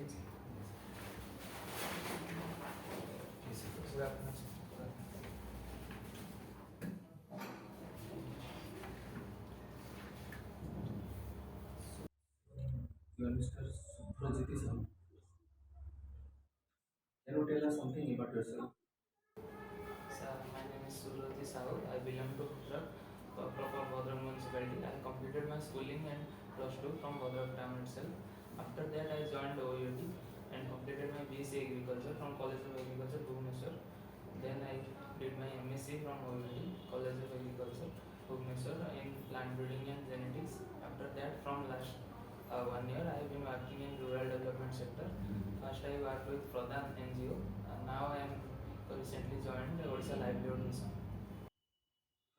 Good afternoon, sir. You are Mr. Subhrajyoti Sahoo. Can you tell us something about yourself? Sir, my name is Subhrajyoti Sahoo. I belong to proper Bhadrak municipality. I completed my schooling and plus 2 from Bhadrak town itself. After that, I joined OAT and completed my BSc Agriculture from College of Agriculture, Bhubaneswar. Then I did my MSc from OAT, College of Agriculture, Bhubaneswar in plant breeding and genetics. After that, from last 1 year, I have been working in rural development sector. First, I worked with Pradhan NGO. Now I am recently joined the Odisha Livelihood Mission.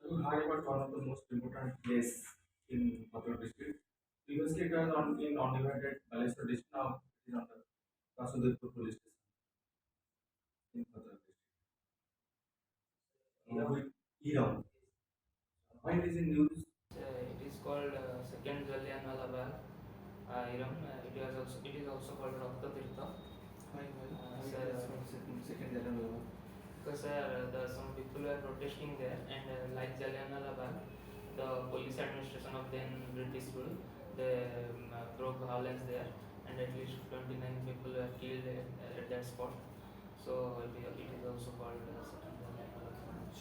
Have you heard about one of the most important place in Bhadrak district? Previously, it was in undivided Bhubaneswar district. Now it is under Vasudipur police station in Bhadrak district. With Iram. Why it is in news? It is called Second Jallianwala Bagh. Iram. It is also called Rakta Tirtha. Second Jallianwala Bagh. Because some people were protesting there, and like Jallianwala Bagh, the police administration of then British rule, they broke violence there, and at least 29 people were killed at that spot. So it is also called Second Jallianwala Bagh.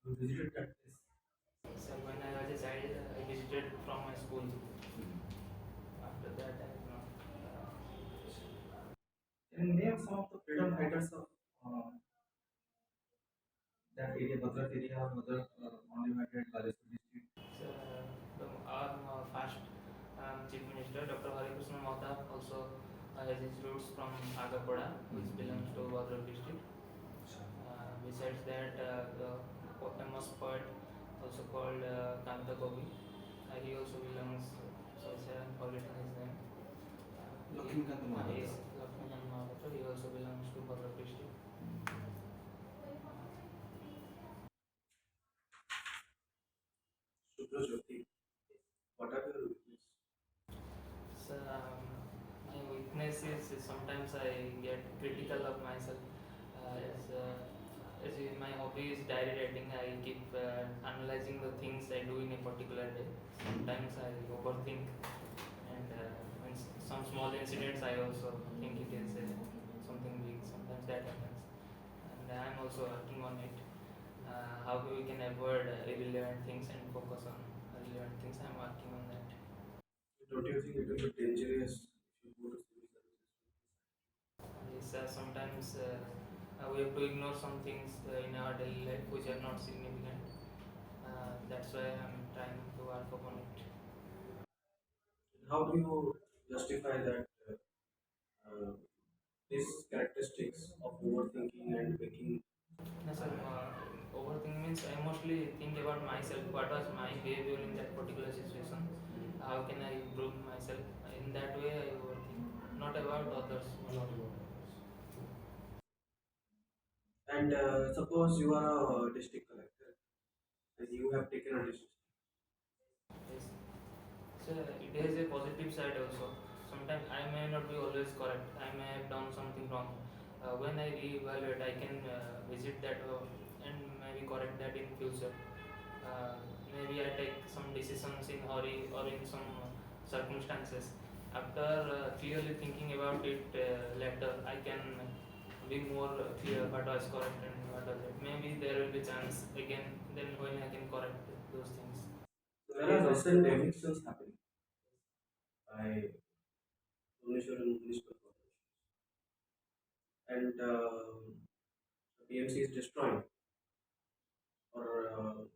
You visited that place. So when I was a child, I visited from my school. After that, I have not. Can you name some of the freedom fighters of that area, Bhadrak area, or Bhadrak undivided Bhubaneswar district? So, our first Chief Minister, Dr. Harikrishna Mahatar, also has his roots from Agapada, which belongs to Bhadrak district. Besides that, the famous poet, also called Khandagiri, he also belongs, so I am forgetting his name. Lakshmikant Mahatar. Yes, Lakshmikant Mahatar, he also belongs to Bhadrak district. Subhrajyoti. What are your weaknesses? So, my weakness is sometimes I get critical of myself. As my hobby is diary writing, I keep analyzing the things I do in a particular day. Sometimes I overthink, and when some small incidents, I also think it is something big. Sometimes that happens, and I am also working on it. How we can avoid irrelevant things and focus on relevant things. I am working on that. Don't you think it will be dangerous if you go to civil services? Yes, sometimes we have to ignore some things in our daily life which are not significant. That's why I'm trying to work upon it. How do you justify that uh, these characteristics of overthinking and making? No, sir, overthinking means I mostly think about myself. What was my behavior in that particular situation? How can I improve myself? In that way, I overthink, not about others. And suppose you are a district collector and you have taken a decision. Yes. So it has a positive side also. Sometimes I may not be always correct. I may have done something wrong. When I reevaluate, I can visit that and maybe correct that in future. Uh, Maybe I take some decisions in hurry or in some circumstances. After clearly thinking about it later, I can be more clear what was correct and what was right. Maybe there will be chance again. Then when I can correct those things. There are recent evictions happening by Bhubaneswar and municipal corporations, and the PMC is destroying or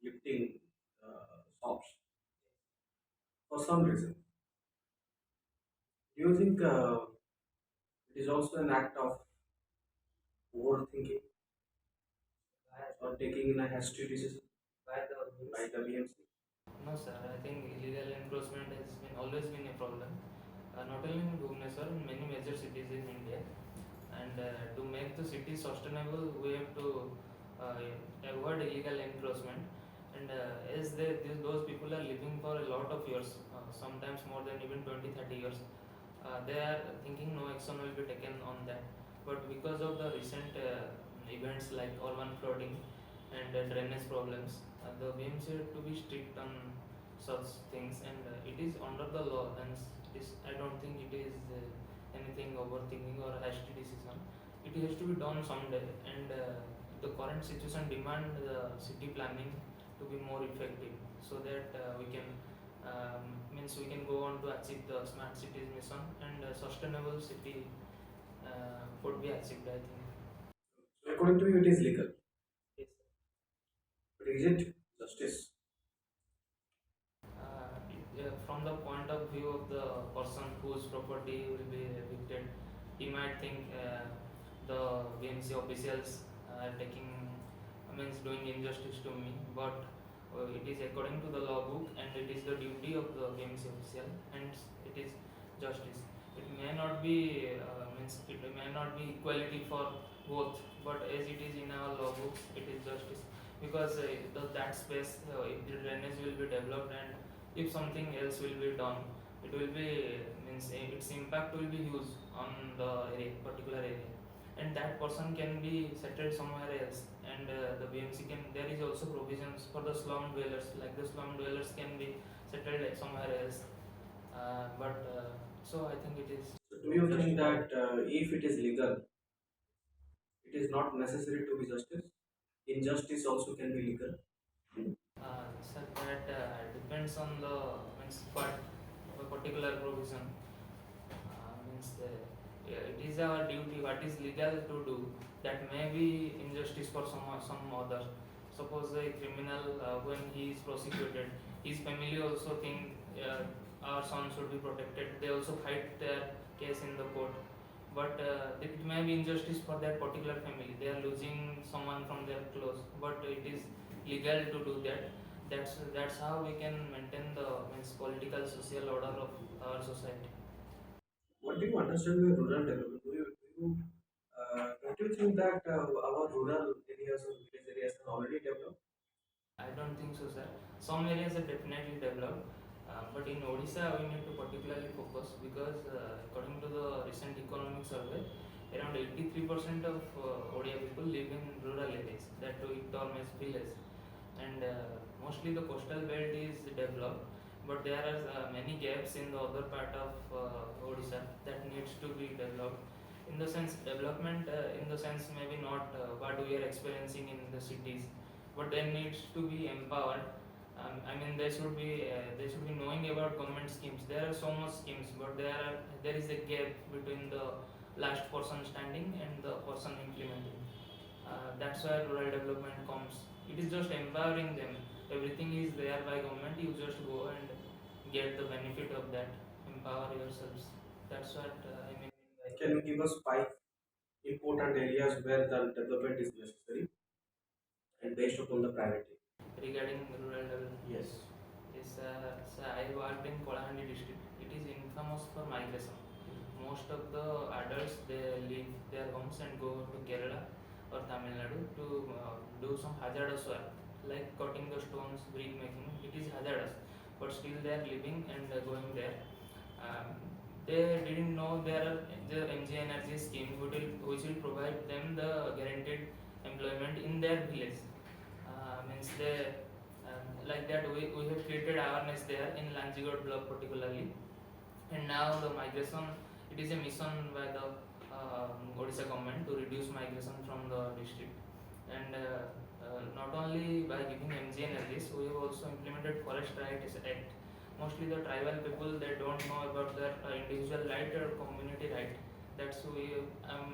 lifting shops for some reason. Do you think it is also an act of overthinking or taking in a hasty decision by the BMC? No, sir. I think illegal encroachment has been always been a problem, not only in Bhubaneswar, in many major cities in India. And to make the city sustainable, we have to uh, avoid illegal encroachment. And as those people are living for a lot of years, sometimes more than even 20, 30 years. they are thinking no action will be taken on that. But because of the recent events like urban flooding and drainage problems, the BMC had to be strict on such things, and it is under the law, and I don't think it is anything overthinking or hasty decision. It has to be done someday, and the current situation demand the city planning to be more effective, so that we can means we can go on to achieve the smart cities mission, and sustainable city could be achieved, I think. So according to you, it is legal, Yes. but is it justice? From the point of view of the person whose property will be evicted, he might think the BMC officials are taking, means doing injustice to me, but it is according to the law book, and it is the duty of the BMC official, and it is justice. It may not be means it may not be equality for both, but as it is in our law books, it is justice, because that space, if the drainage will be developed, and if something else will be done, it will be, means its impact will be huge on the area, particular area, and that person can be settled somewhere else, and the BMC can, there is also provisions for the slum dwellers, like the slum dwellers can be settled somewhere else, but so I think it is So do you just think for. that if it is legal, it is not necessary to be justice? Injustice also can be legal. So that depends on the, means part of a particular provision, means yeah, it is our duty, what is legal to do, that may be injustice for some other. Suppose a criminal, when he is prosecuted, his family also think our son should be protected, they also fight their case in the court, but it may be injustice for that particular family, they are losing someone from their close, but it is legal to do that. That's how we can maintain the, means political social order of our society. What do you understand by rural development? Don't you think that our rural areas or village areas are already developed? I don't think so, sir. Some areas are definitely developed, but in Odisha we need to particularly focus, because according to the recent economic survey, around 83% of Odia people live in rural areas, that too it term as village, and mostly the coastal belt is developed, but there are many gaps in the other part of Odisha that needs to be developed. In the sense development, in the sense maybe not what we are experiencing in the cities, but they needs to be empowered. I mean, they should be knowing about government schemes. There are so much schemes, but there is a gap between the last person standing and the person implementing. That's why rural development comes. It is just empowering them. Everything is there by government. You just go and get the benefit of that. Empower yourselves. That's what I mean by. Can you give us five important areas where the development is necessary and based upon the priority? Regarding rural development. Yes. Yes, so I worked in Kolahandi district. It is infamous for migration. Most of the adults, they leave their homes and go to Kerala or Tamil Nadu to do some hazardous work, like cutting the stones, brick making. It is hazardous, but still they are living and going there. Um, they didn't know there are the MG Energy scheme which will provide them the guaranteed employment in their village. Means they, like that we have created awareness there in Lanjigod block particularly, and now the migration, it is a mission by the Odisha government to reduce migration from the district, and not only by giving MG energies, we have also implemented Forest Rights Act. Mostly the tribal people, they don't know about their individual right or community right. That's we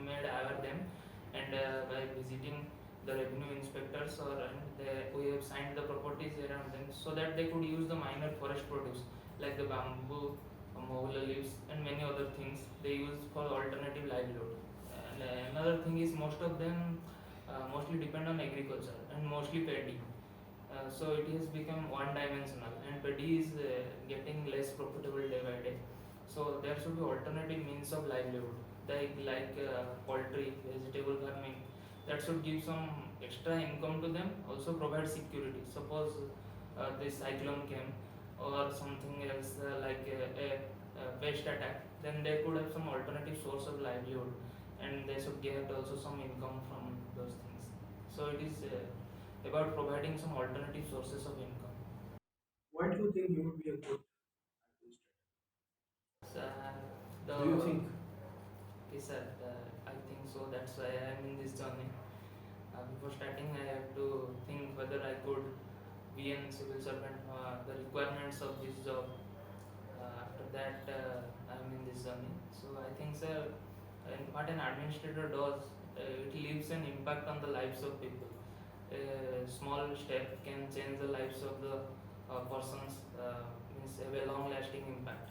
made aware them, and by visiting the revenue inspectors, or and we have signed the properties around them, so that they could use the minor forest produce like the bamboo, mohula leaves, and many other things they use for alternative livelihood. And another thing is most of them mostly depend on agriculture and mostly paddy. So it has become one dimensional, and paddy is getting less profitable day by day. So there should be alternative means of livelihood, like poultry, vegetable farming, that should give some extra income to them, also provide security. Suppose this cyclone came or something else, like a terrorist attack, then they could have some alternative source of livelihood, and they should get also some income from those things. So it is about providing some alternative sources of income. Why do you think you would be a good administrator? So, Do you think? yes, sir, I think so. That's why I am in this journey. Before starting, I have to think whether I could be a civil servant, the requirements of this job. After that, I'm in this journey. So I think, sir, what an administrator does, it leaves an impact on the lives of people. A small step can change the lives of the persons, means have a long-lasting impact.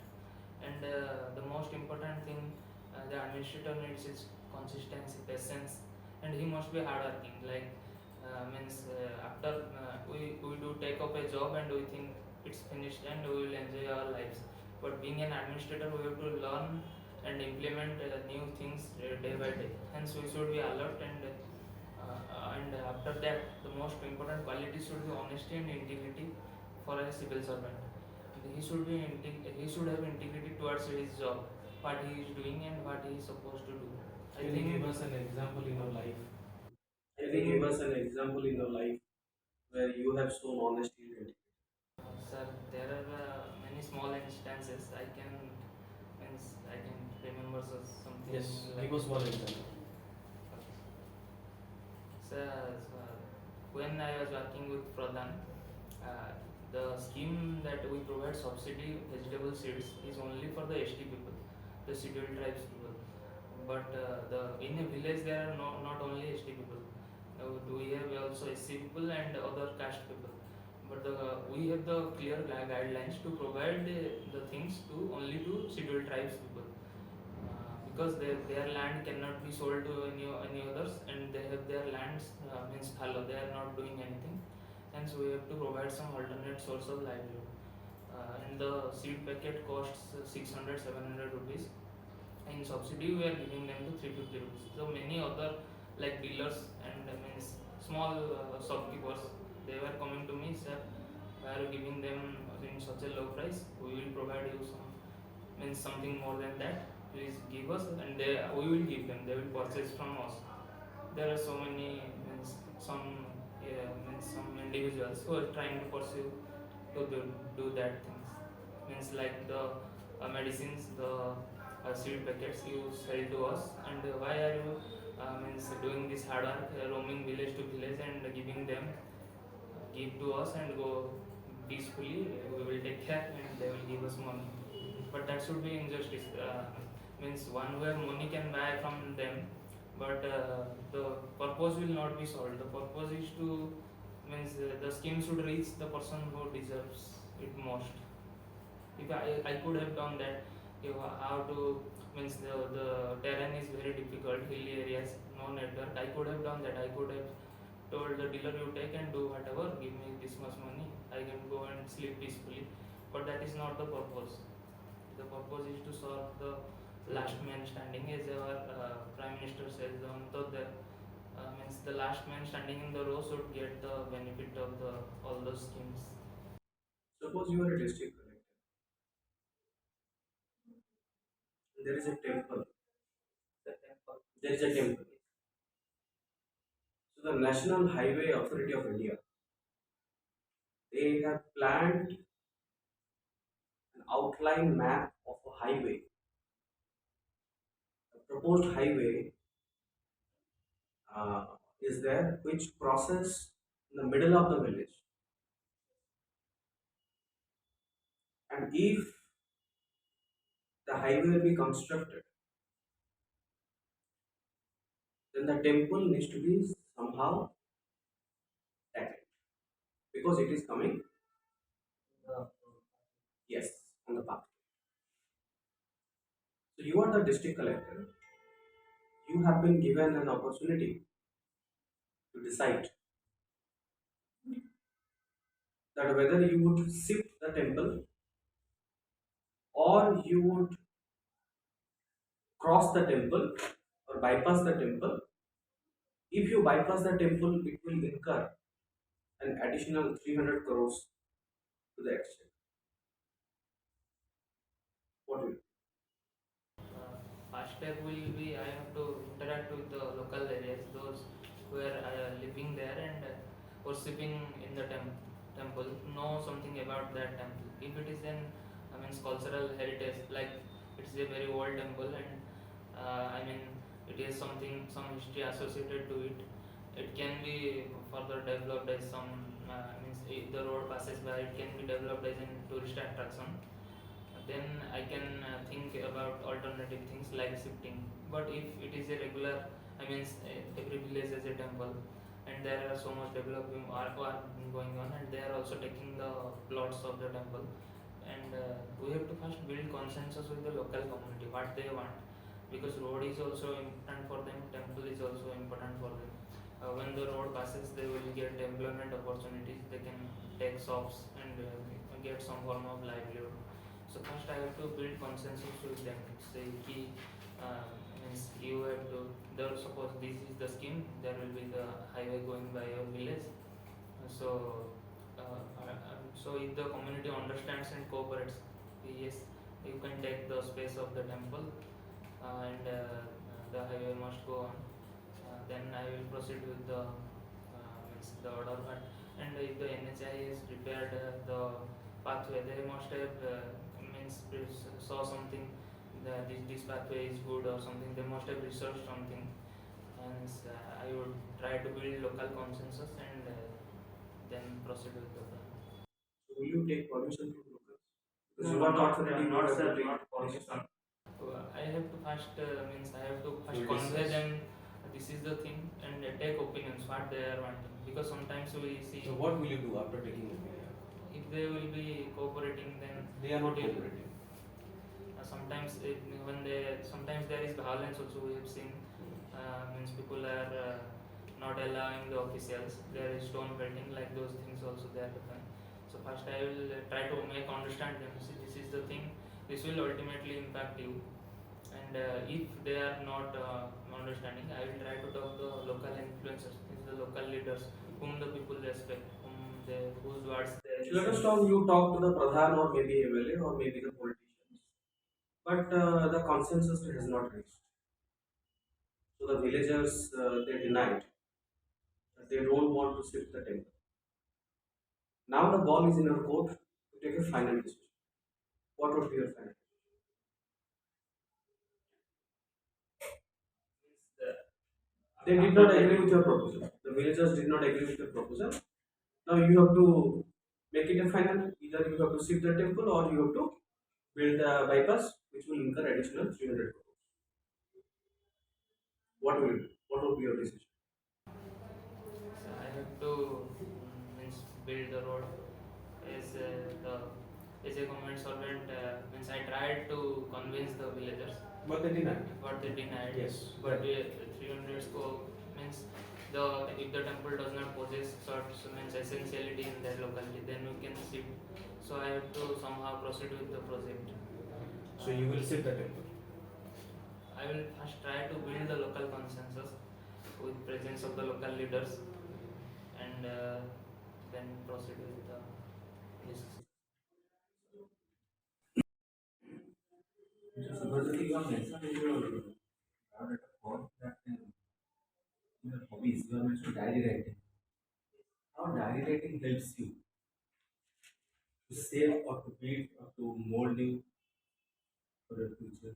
And the most important thing the administrator needs is consistency, patience, and he must be hardworking. Like means after we do take up a job and we think it's finished and we will enjoy our lives. But being an administrator, we have to learn and implement new things day by day. Hence, we should be alert and after that, the most important quality should be honesty and integrity for a civil servant. He should have integrity towards his job, what he is doing and what he is supposed to do. Can you give us an example in your life? Can you give us an example in your life where you have shown honesty and integrity? Sir, there are many small instances I can means I can remember something. Yes, like give us one example. So, when I was working with Pradhan, uh, the scheme that we provide subsidy vegetable seeds is only for the ST people, the scheduled tribes people. But the in a village there are not only ST people. We have also SC people and other caste people. But we have the clear guidelines to provide the things to only to scheduled tribes people. Because their land cannot be sold to any others, and they have their lands means fallow, they are not doing anything, and so we have to provide some alternate source of livelihood. And the seed packet costs 600 700 rupees. In subsidy we are giving them to 350 rupees. So many other like dealers and means small shopkeepers, they were coming to me, sir, why are you giving them in such a low price? We will provide you some means something more than that. Please give us, and we will give them. They will purchase from us. There are so many means some individuals who are trying to pursue to do that things. Means like the medicines, the seed packets you sell to us, and why are you means doing this hard work, roaming village to village and giving them, give to us and go peacefully. We will take care, and they will give us money. But that should be injustice. Means one where money can buy from them, but the purpose will not be solved. The purpose is to means the scheme should reach the person who deserves it most. If I could have done that, if how to means the terrain is very difficult, hilly areas, no network. I could have done that. I could have told the dealer, you take and do whatever, give me this much money, I can go and sleep peacefully. But that is not the purpose. The purpose is to serve the last man standing, as our Prime Minister says, means the last man standing in the row should get the benefit of the all those schemes. Suppose you are a district collector. There is a temple. The temple. There is a temple. So the National Highway Authority of India, they have planned an outline map of a highway, a proposed highway is there which crosses in the middle of the village. And if the highway will be constructed, then the temple needs to be somehow tackled because it is coming, yes, on the path. So you are the district collector. You have been given an opportunity to decide that whether you would shift the temple or you would cross the temple or bypass the temple. If you bypass the temple, it will incur an additional 300 crores to the exchange. What will you do? step will be I have to interact with the local areas, those who are living there and worshipping in the temple, know something about that temple. If it is an cultural heritage, like it's a very old temple and it is some history associated to it. It can be further developed as some if the road passes by, it can be developed as a tourist attraction. Then I can think about alternative things like shifting. But if it is a regular, every village has a temple, and there are so much developing work going on, and they are also taking the plots of the temple. And we have to first build consensus with the local community what they want, because road is also important for them, temple is also important for them. When the road passes, they will get employment opportunities, they can take shops and get some form of livelihood. So first I have to build consensus with them. Say ki you have to, there suppose this is the scheme, there will be the highway going by your village. So if the community understands and cooperates, yes, you can take the space of the temple, and the highway must go on. Then I will proceed with the order. And if the NHI has prepared the pathway, they must have saw something that this pathway is good or something. They must have researched something, and I would try to build local consensus and then proceed with the plan. Will you take permission from locals? Because you are not ready to have to take permission. I have to first I have to first You convey discuss. them this is the thing and take opinions what they are wanting, because sometimes we see So what will you do after taking opinion? if they will be cooperating, then They are not it will- cooperating. Sometimes there is violence also, we have seen. People are not allowing the officials, there is stone pelting, like those things also they are happening. So first I will try to make understand them, see this is the thing, this will ultimately impact you. And if they are not understanding, I will try to talk the local influencers, means the local leaders whom the people respect, whose words they So let us listen. talk. You talk to the Pradhan or maybe MLA or maybe the politicians, but the consensus has not reached. So the villagers they denied that they don't want to shift the temple. Now the ball is in your court to take a final decision. What would be your final? They did not agree with your proposal. The villagers did not agree with your proposal. Now you have to make it a final. Either you have to shift the temple or you have to build a bypass which will incur additional 300 crores. What will you do? What would be your decision? So I have to build the road as the as a government servant. I tried to convince the villagers, But they denied. but they denied. Yes. But 300 scope means the if the temple does not possess such essentiality in that locality, then we can shift. So I have to somehow proceed with the project. So you will shift the temple. I will first try to build the local consensus with presence of the local leaders, and then proceed with the this. Mr. Subhrajyoti, you have mentioned in your biodata form that in your hobbies you have mentioned diary writing. How diary writing helps you to save or to build or to mold you for your future?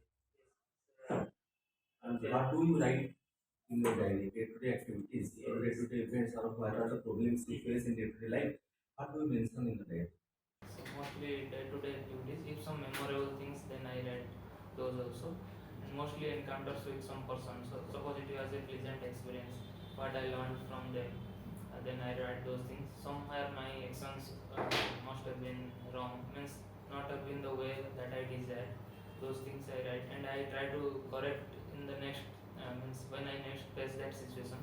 And what do you write in your diary? Day-to-day activities or day-to-day events or what are the problems you face in day-to-day life? What do you mention in the diary? So mostly day-to-day activities. If some memorable things, then I write those also. And mostly encounters with some person. So suppose it was a pleasant experience, what I learned from them, then I write those things. Somewhere my actions must have been wrong, means not have been the way that I desired. Those things I write, and I try to correct in the next when I next face that situation.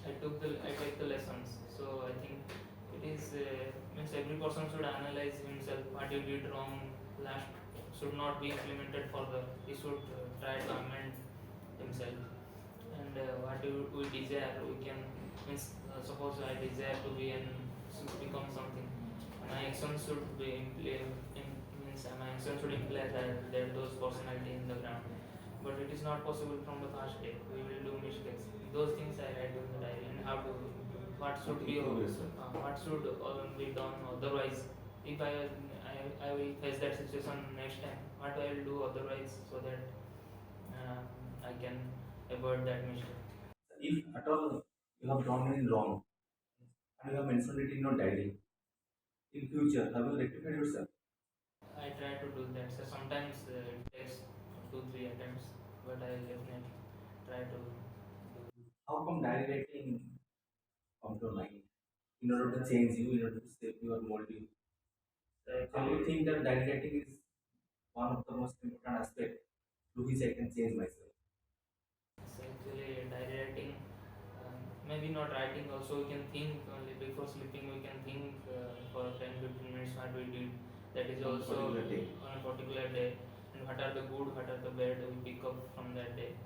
I take the lessons. So I think it is every person should analyze himself what he did wrong last should not be implemented further. He should try to amend himself, and what we desire we can suppose I desire to be and become something. My actions should be my actions should imply that there those personality in the ground. but it is not possible from the first day. We will do mistakes. Those things I write in the diary, and how to what should be what should be done otherwise. If I will face that situation next time, what I will do otherwise so that I can avoid that mistake. If at all you have done anything wrong and you have mentioned it in your diary, in future, have you rectified yourself? I try to do that. So sometimes it takes 2 3 attempts, but I definitely try to do. How come diary writing come to your mind? In order to change you, in order to shape you or mold you. So you think that diary writing is one of the most important aspects through which I can change myself. So actually, diary writing, maybe not writing. Also, we can think only before sleeping. We can think for 10 15 minutes what we did. That is On a also particular day. on a particular day, and what are the good, what are the bad we pick up from that day.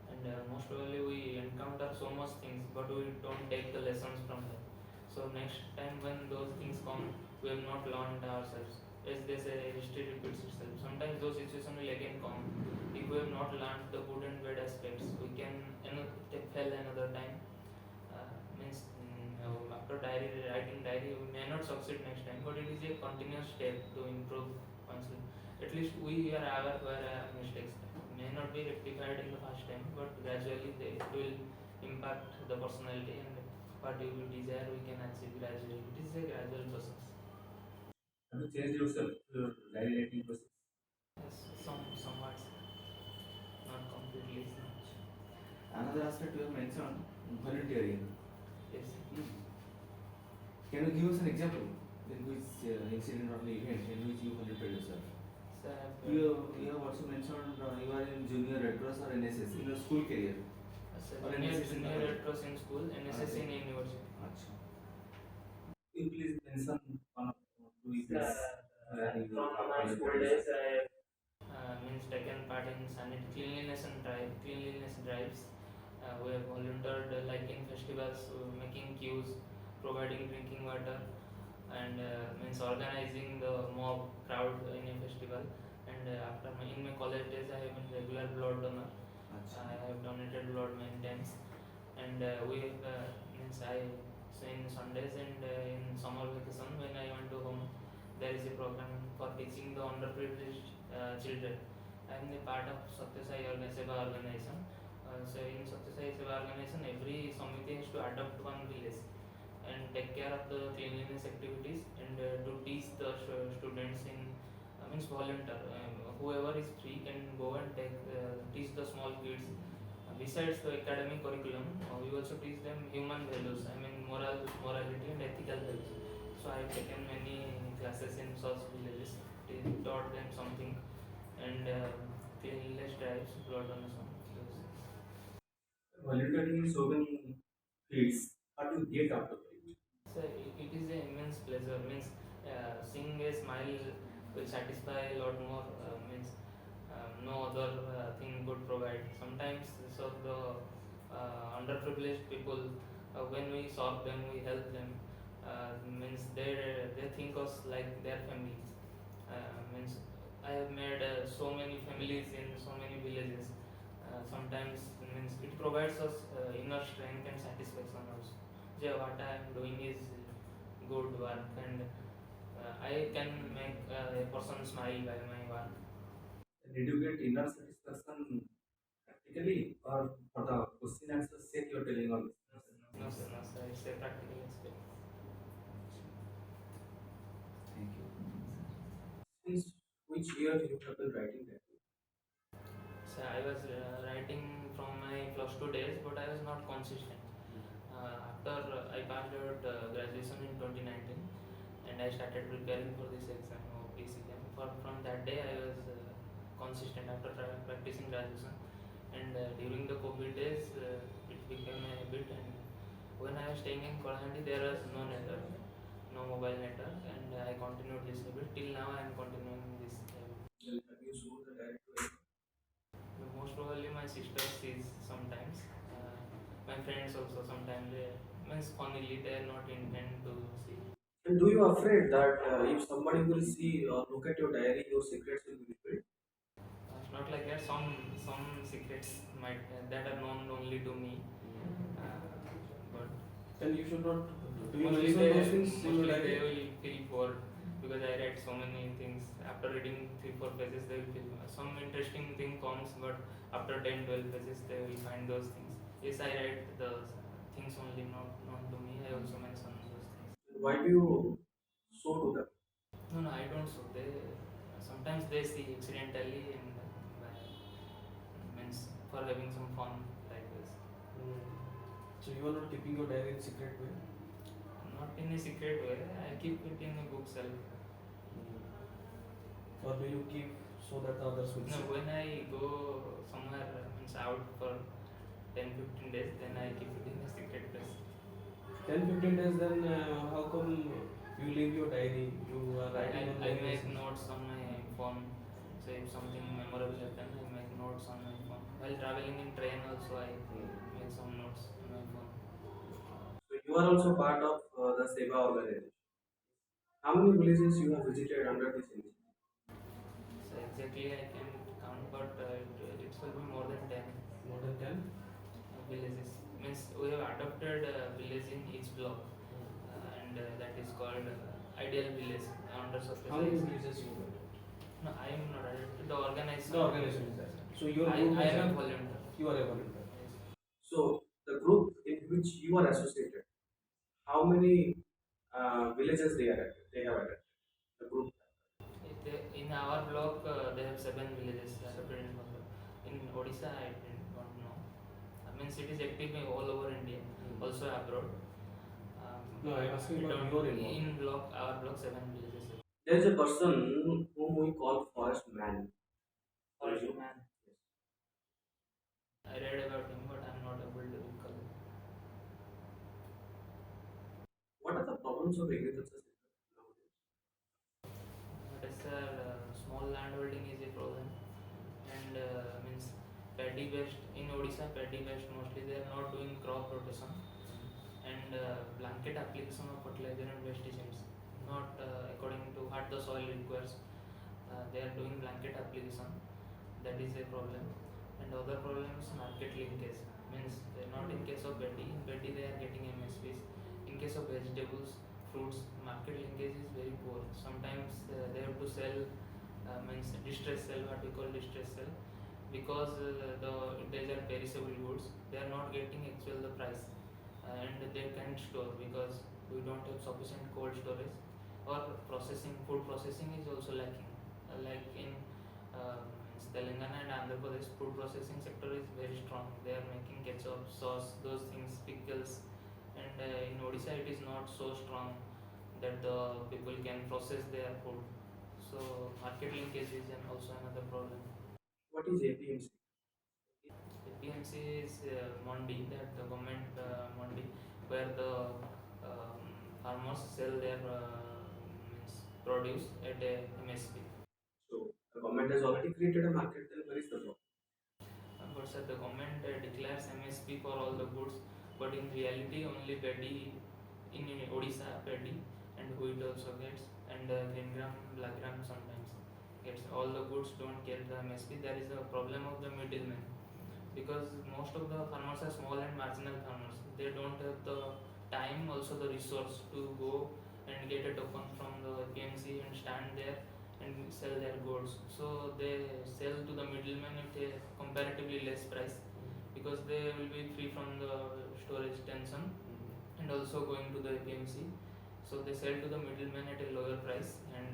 And most probably we encounter so much things, but we don't take the lessons from them. So next time when those things come, we have not learned ourselves. As they say, history repeats itself. Sometimes those situations will again come. If we have not learned the good and bad aspects, we can fail another time. Means after writing diary, we may not succeed next time, but it is a continuous step to improve oneself. At least we are aware where our mistakes may not be rectified in the first time, but gradually they will impact the personality, and what you desire we can achieve gradually. It is a gradual process. Have you changed yourself through your diary writing process? Yes, somewhat, not completely much. Another aspect you have mentioned, volunteering. Yes. Can you give us an example in which incident or event in which you volunteered yourself? So I have, You have also mentioned you are in junior Red Cross or NSS in your school career. Or junior, NSS in junior college. Red Cross in school, NSS in university. Acha. Could you please mention one of two events where you From have my school volunteered days, yourself? means taken part in cleanliness drives. We have volunteered like in festivals, making queues, providing drinking water, and means organizing the mob crowd in a festival. And in my college days, I have been regular blood donor. Acha. I have donated blood many times, and we have means I so in Sundays and in summer vacation when I went to home, there is a program for teaching the underprivileged children. I am the part of Seva organization. So in Satyasai Seva organization, every Samiti has to adopt one village and take care of the cleanliness activities, and to teach the students in means volunteer. Whoever is free can go and teach the small kids. Besides the academic curriculum, we also teach them human values. I mean morality and ethical values. So I have taken many classes in such villages, taught them something, and cleanliness drives, blood donation. Volunteering in so many fields. How do you get out of it? So it is an immense pleasure. Means seeing a smile will satisfy a lot more. Means no other thing could provide. Sometimes so the underprivileged people, when we serve them, we help them. Means they think us like their family. Means I have made so many families in so many villages. Sometimes means it provides us inner strength and satisfaction also. Yeah, what I am doing is good work, and I can make a person smile by my work. Did you get inner satisfaction practically or for the question answer sake you are telling all this? No, sir, no, sir. It's a practical experience. Thank you. Since which year you have been writing that? So I was writing from my plus two days, but I was not consistent. After I passed out graduation in 2019, and I started preparing for this exam of PCM. From that day, I was consistent after practicing graduation. And during the COVID days, it became a habit. And when I was staying in Khandagiri, there was no network, no mobile network, and I continued this habit. Till now, I am continuing this habit. Have you sold the direct to it? Most probably my sister sees sometimes. My friends also sometimes they means funnily they are not intend to see. And do you afraid that if somebody will see or look at your diary, your secrets will be revealed? It's not like that. Some that are known only to me. But Then you should not. Do you mostly listen they those things in your mostly they diary? will feel bored because I write so many things. After reading 3-4 pages, they will feel some interesting thing comes, but after 10-12 pages, they will find those things. Yes, I write the things only not known to me. I also mention those things. Why do you show to them? No, no, I don't. So they sometimes they see accidentally and by, means for having some fun like this. So you are not keeping your diary in secret way? Not in a secret way. I keep it in a bookshelf. Or do you keep so that others will No, see? when I go somewhere means out for 10-15 days, then I keep it in a secret place. 10-15 days, then how come you leave your diary? You are writing on I daily make basis. notes on my phone. Say if something memorable happened, I make notes on my phone. While traveling in train also, I make some notes on my phone. So you are also part of the Seva organization. How many villages you have visited under this initiative? So exactly I can count, but it will be more than 10 More than 10? villages. Means we have adopted a village in each block, and that is called ideal village under surface. How many villages you went? No, I am not adopted. The organization. The organization is that. So your I group is am a that. volunteer. You are a volunteer. Yes. So the group in which you are associated, how many villages they have added? The group. In our block, they have 7 villages adopted in Bangla. In Odisha, I don't know. I mean, it is active all over India, also abroad. No, I am asking we about don't- your involvement. In block, our block 7 villages. There is a person whom we call forest man. Forest man. I read about him, but I'm not able to recall. What are the problems of agriculture sector nowadays? But as small land holding is a problem, and means paddy based in Odisha, paddy based mostly they are not doing crop rotation, and blanket application of fertilizer and pesticides, not according to what the soil requires. They are doing blanket application. That is a problem. And other problem is market linkage. Means not in case of paddy. In paddy they are getting MSPs. In case of vegetables, fruits, market linkage is very poor. Sometimes they have to sell means distress sell, what we call distress sell, because these are perishable goods. They are not getting actual the price, and they can't store because we don't have sufficient cold storage, or processing. Food processing is also lacking. Like in Telangana and Andhra Pradesh, food processing sector is very strong. They are making ketchup, sauce, those things, pickles, and in Odisha it is not so strong that the people can process their food. So market linkage is also another problem. What is APMC? APMC is mandi, that the government mandi, where the farmers sell their means produce at a MSP. So the government has already created a market. Then where is the problem? But sir, the government declares MSP for all the goods, but in reality only paddy in Odisha paddy and wheat also gets, and green gram, black gram sometimes gets. All the goods don't get the MSP. There is a problem of the middleman, because most of the farmers are small and marginal farmers. They don't have the time, also the resource to go and get a token from the PMC and stand there and sell their goods. So they sell to the middleman at a comparatively less price, because they will be free from the storage tension and also going to the PMC. So they sell to the middleman at a lower price, and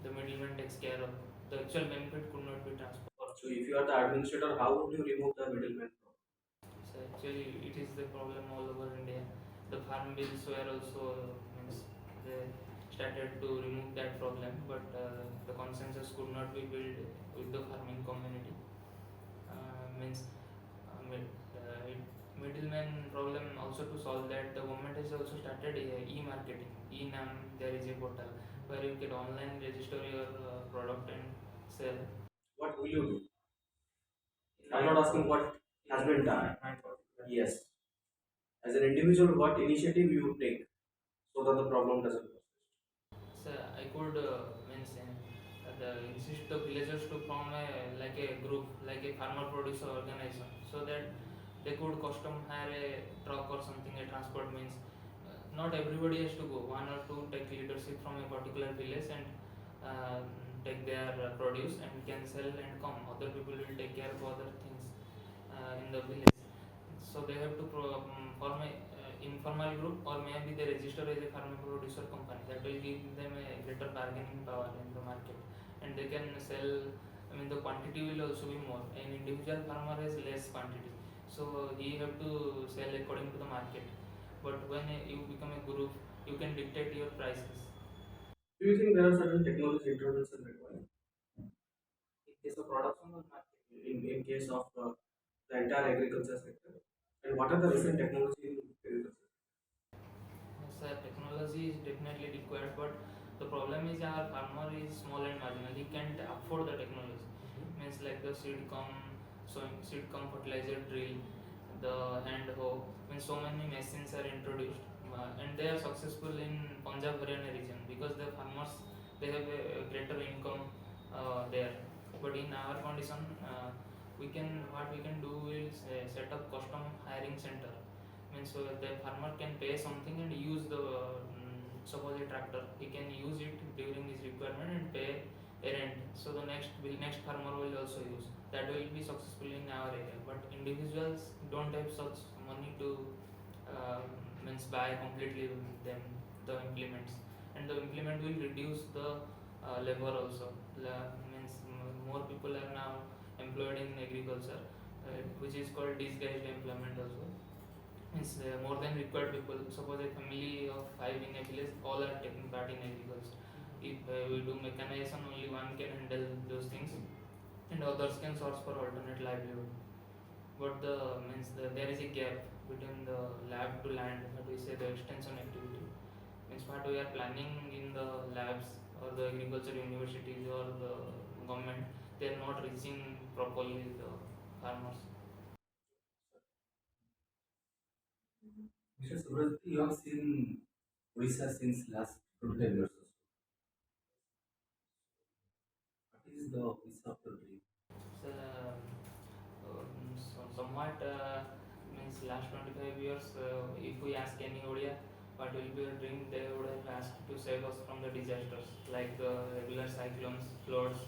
the middleman takes care of the actual benefit could not be transferred. So if you are the administrator, how would you remove the middleman? So actually, it is the problem all over India. The farm bills were also means they started to remove that problem, but the consensus could not be built with the farming community. Means middleman problem also, to solve that, the government has also started e-marketing. E-Nam, there is a portal where you can online register your product and sell. What will you do? I'm not asking what has been done. Yes. As an individual, what initiative you would take so that the problem doesn't persist? So I could means the insist the villagers to form a like a group, like a farmer producer organization, so that they could custom hire a truck or something, a transport means. Not everybody has to go. One or two take leadership from a particular village and uh, take their produce and can sell and come. Other people will take care of other things in the village. So they have to form a informal group, or maybe they register as a farmer producer company. That will give them a greater bargaining power in the market, and they can sell. I mean, the quantity will also be more. An individual farmer has less quantity, so he have to sell according to the market. But when you become a group, you can dictate your prices. Do you think there are certain technology interventions required In case of production or market. in case of the entire agriculture sector? And what are the recent technology in agriculture? Yes, technology is definitely required, but the problem is our farmer is small and marginal. He can't afford the technology. Means like the seed come fertilizer drill, the hand hoe. Means so many machines are introduced, and they are successful in Punjab Haryana region because the farmers they have a greater income there. But in our condition, what we can do is set up custom hiring center. Means the farmer can pay something and use the suppose a tractor, he can use it during his requirement and pay a rent. So the next farmer will also use that, will be successful in our area. But individuals don't have such money to uh, means buy completely them the implements, and the implement will reduce the labor also. Means more people are now employed in agriculture, which is called disguised employment also. Means more than required people. Suppose a family of five in a village, all are taking part in agriculture. If we do mechanization, only one can handle those things, and others can source for alternate livelihood. But there is a gap between the lab to land, that we say the extension activity. Means what we are planning in the labs or the agriculture universities or the government, they are not reaching properly the farmers. Mr. Subraj, you have seen Odisha since last 25 years or so. What is the Odisha of your dream? So, somewhat means last 25 years, if we ask any Odia what will be your dream, they would have asked to save us from the disasters like the regular cyclones, floods.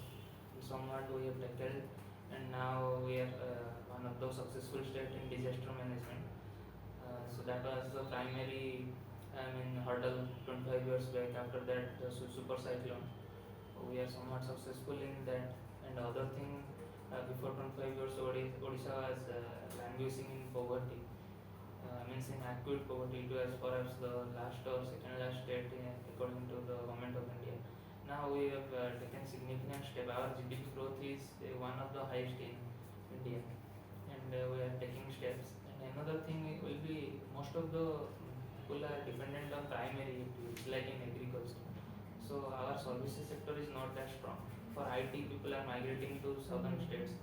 Somewhat we have tackled, and now we are one of the successful state in disaster management. So that was the primary, hurdle 25 years back. After that, the super cyclone, we are somewhat successful in that. And the other thing, before 25 years, Odisha was languishing in poverty. Means in acute poverty. It was perhaps the last or second last state according to the government of India. Now we have taken significant step. Our GDP growth is one of the highest in India, and we are taking steps. And another thing will be, most of the people are dependent on primary activities like in agriculture. So our services sector is not that strong. For IT, people are migrating to southern states.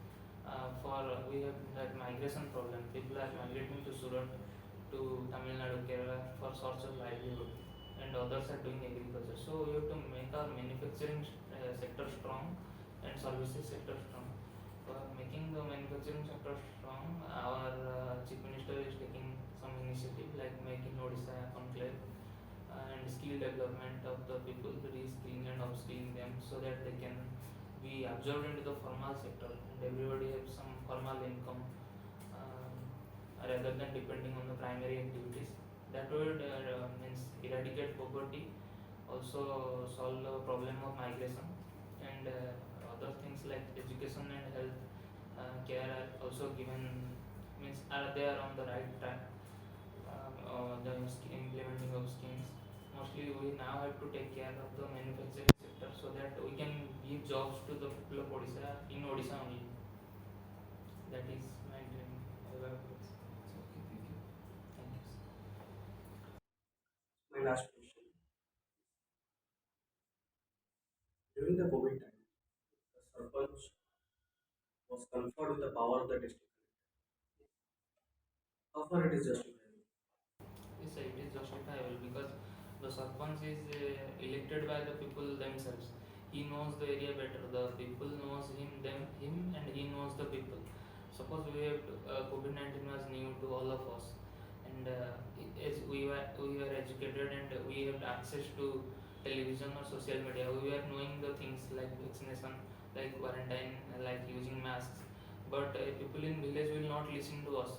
For We have that migration problem. People are migrating to Surat, to Tamil Nadu, Kerala for source of livelihood, and others are doing agriculture. So we have to make our manufacturing sector strong and services sector strong. For making the manufacturing sector strong, our chief minister is taking some initiative like making Odisha conclave and skill development of the people, reskilling and upskilling them so that they can be absorbed into the formal sector and everybody have some formal income, um, rather than depending on the primary activities. That would means eradicate poverty, also solve the problem of migration, and other things like education and health care are also given, means are they are on the right track. The implementing of schemes. Mostly, we now have to take care of the manufacturing sector so that we can give jobs to the people of Odisha in Odisha only. That is my dream. Okay, thank you. Thank you. My last question. During the COVID time, the Sarpanch was conferred with the power of the district. How far it is justified? Yes, sir, it is justifiable because the sarpanch is elected by the people themselves. He knows the area better. The access to television or social media, we were knowing the things like vaccination, like quarantine, like using masks. But people in village will not listen to us.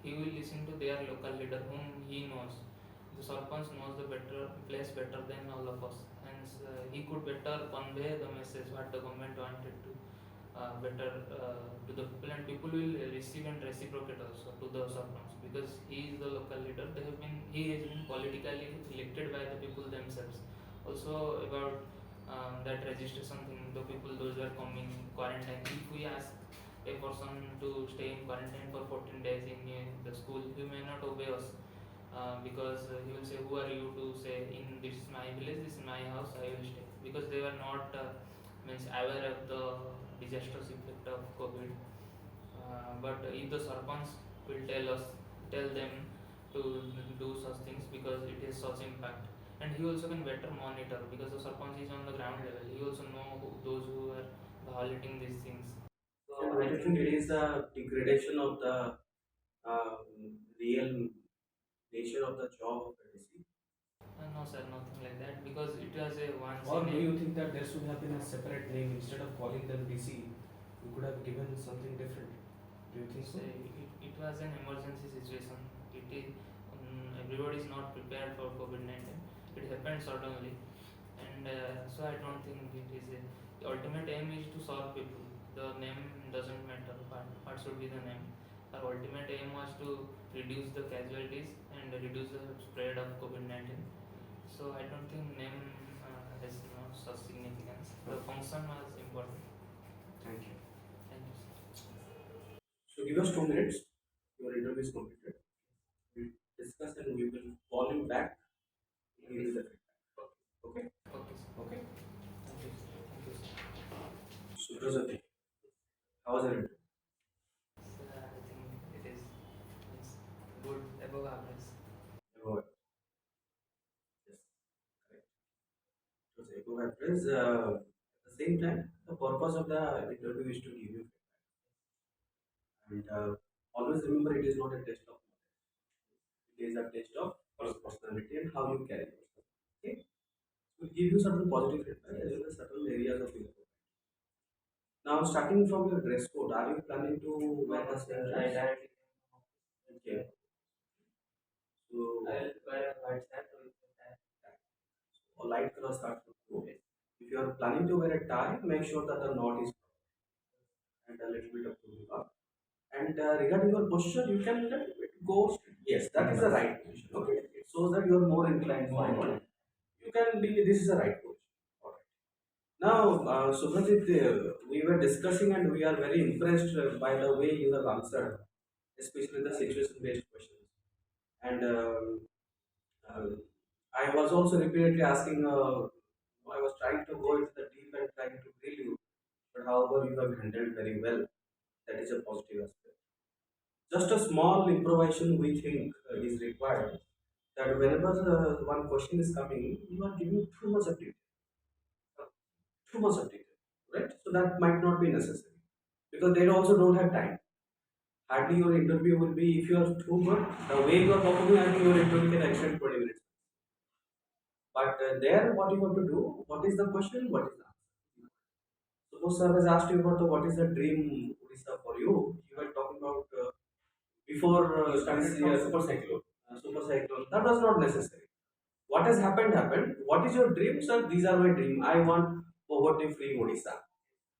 He will listen to their local leader whom he knows. The Sarpanch knows the better place better than all of us. Hence, he could better convey the message what the government wanted to better to the people, and people will receive and reciprocate also to the Sarpanch because he is the local leader. He has been politically elected by the people themselves. Also about that registration thing, the people those who are coming quarantine. If we ask a person to stay in quarantine for 14 days in the school, he may not obey us because he will say, "Who are you to say in this is my village, this is my house, I will stay," because they were not means aware of the disastrous effect of COVID. But if the Sarpanch will tell them to do such things because it has such impact, and he also can better monitor because the Sarpanch is on the ground level. He also know those who are violating these things. And So don't I you think think it it is is. a degradation of the real nature of the job of a DC? No, sir, nothing like that because it was a once Or in do a. you think that there should have been a separate name instead of calling them DC? You could have given something different. Do you think so? It was an emergency situation. It is everybody is not prepared for COVID-19. It happened suddenly, and so I don't think it is a. The ultimate aim is to serve people. The name doesn't matter. What should be the name? Our ultimate aim was to reduce the casualties and reduce the spread of COVID-19. So I don't think name has no such significance. The function was important. Thank you. Thank you, sir. So give us 2 minutes. Your interview is completed. We'll discuss and we will call you back to give you the feedback. Okay? Okay, sir. Okay. Thank you, sir. Thank you, sir. Subhrajyoti, how was your interview? Sir, I think it is it's good, above average. Above average. Yes, correct. It was above average. At the same time, the purpose of the interview is to give you feedback. And always remember it is not a test of knowledge. It is a test of personality and how you carry yourself. Okay? Will give you certain positive feedback as well as certain areas of improvement. Now, starting from your dress code, are you planning to wear the same I dress? directly Okay. So, I will wear a white shirt with a tie. a light color starts with blue. If you are planning to wear a tie, make sure that the knot is and a little bit of pulling up. And regarding your posture, you can let it go. Straight. Yes, that is the right position. Okay, it shows that you are more inclined forward. You can be. This is the right position. All right. Now, Subhajit, we were discussing and we are very impressed by the way you have answered, especially the situation-based questions. And uh, I was also repeatedly asking, I was trying to go into the deep and trying to grill you, but however, you have handled very well. That is a positive aspect. Just a small improvisation we think is required. That whenever one question is coming, you are giving too much of detail, too much of detail, right? So that might not be necessary because they also don't have time. Hardly your interview will be if you are too good. The way you are performing, I think your interview can extend 20 minutes. But there, what you have to do, what is the question, what is the answer? Suppose sir has asked you about what is the dream Odisha for you. You were talking about before this year, super cyclone. Super cyclone. That was not necessary. What has happened. What is your dream, sir? These are my dream. I want poverty free Odisha.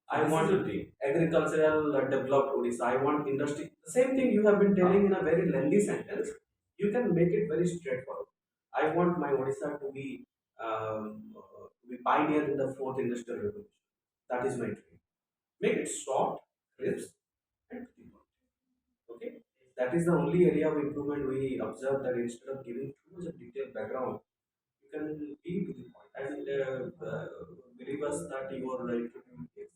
I want agricultural developed Odisha. I want industry. The same thing you have been telling in a very lengthy sentence. You can make it very straightforward. I want my Odisha to be pioneer in the fourth industrial revolution. That is my dream. Make it short, crisp, and to the point. Okay, that is the only area of improvement we observe. That instead of giving too much of detailed background, you can be to the point and believe us that your interview is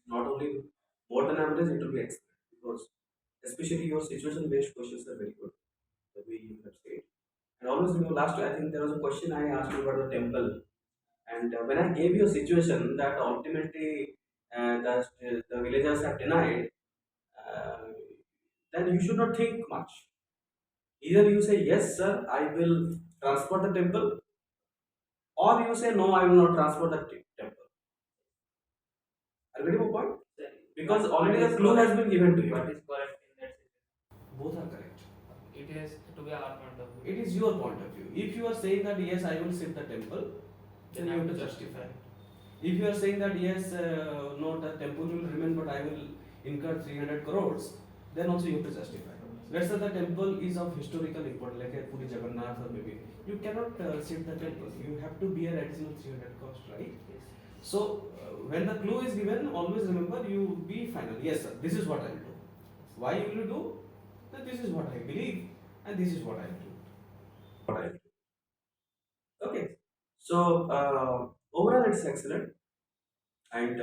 not only more than average, it will be excellent because especially your situation based questions are very good the way you have said. And always remember last I think there was a question I asked you about the temple, and when I gave you a situation that ultimately the villagers have denied, uh, then you should not think much. Either you say yes, sir, I will transport the temple, or you say no, I will not transfer the temple. Are you getting my point? Because already the clue has been given to you. What is correct in that situation? Both are correct. It is to be our point of view. It is your point of view. If you are saying that yes, I will save the temple, then Then you I have have to to justify. justify. If you are saying that yes, no, the temple will remain, but I will incur 300 crores, then also you have to justify. Let's say the temple is of historical importance, like a Puri Jagannath or maybe. You cannot save the temple. You have to bear additional 300 cost, right? Yes. So when the clue is given, always remember you be final. Yes, sir. This is what I will do. Why you will do? That this is what I believe, and this is what I will do. What I Okay. So overall, it's excellent and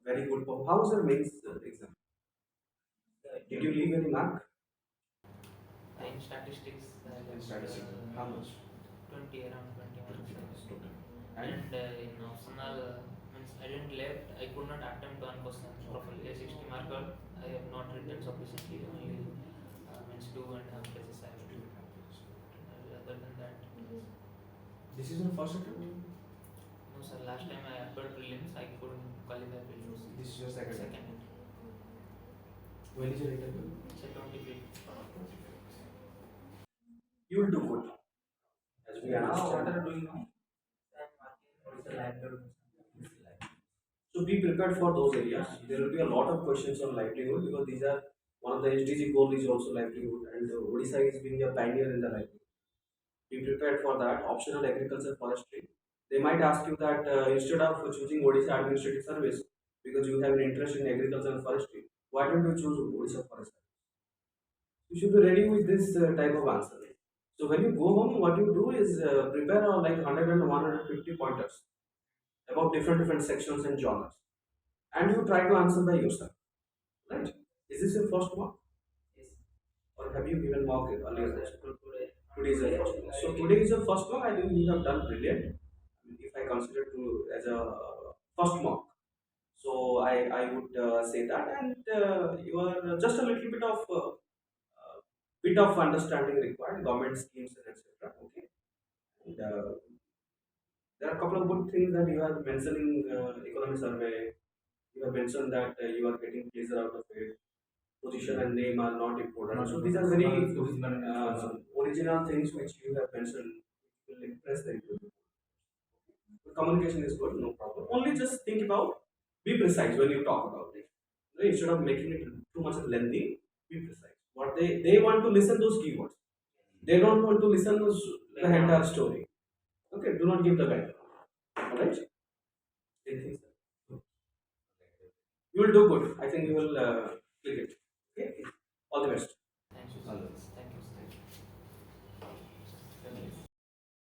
very good. How was your mains exam? Did you leave any mark? In statistics, In statistics, how much? 20, around 20 marks. Total. And in optional, means I didn't left, I could not attempt one question properly. A 60 marker, I have not written sufficiently, only means 2.5 pages I have written. Other than that, This is your first attempt? no sir, last time I applied prelims, I couldn't qualify prelims. This is your second attempt. Second, When is your interview? so 25. You will do good. As we understand. What are you doing now? I'm working as a livelihood. So be prepared for those areas. There will be a lot of questions on livelihood because these are one of the SDG goal is also livelihood, and Odisha is being a pioneer in the livelihood. Be prepared for that. Optional agriculture forestry. They might ask you that instead of choosing Odisha Administrative Service because you have an interest in agriculture and forestry, why don't you choose Odisha Forest? You should be ready with this type of answer. So when you go home, what you do is prepare like 100 and 150 pointers about different sections and genres, and you try to answer by yourself. Right? Is this your first mock, Yes. or have you given mock earlier? Today. Today is your first mock. So today is your first mock. I think you have done brilliant. If I consider to as a first mock, so I would say that, and you are just a little bit of understanding required, government schemes and etc. Okay, and there are a couple of good things that you are mentioning. Economy survey. You have mentioned that you are getting pleasure out of it. Position and name are not important. So these are very original things which you have mentioned. Will impress the interview. The communication is good, no problem. Only just think about, be precise when you talk about it. You know, instead of making it too much lengthy, be precise. What they want to listen those keywords. They don't want to listen the entire story. Okay, do not give the background. Alright? You will do good. I think you will click it.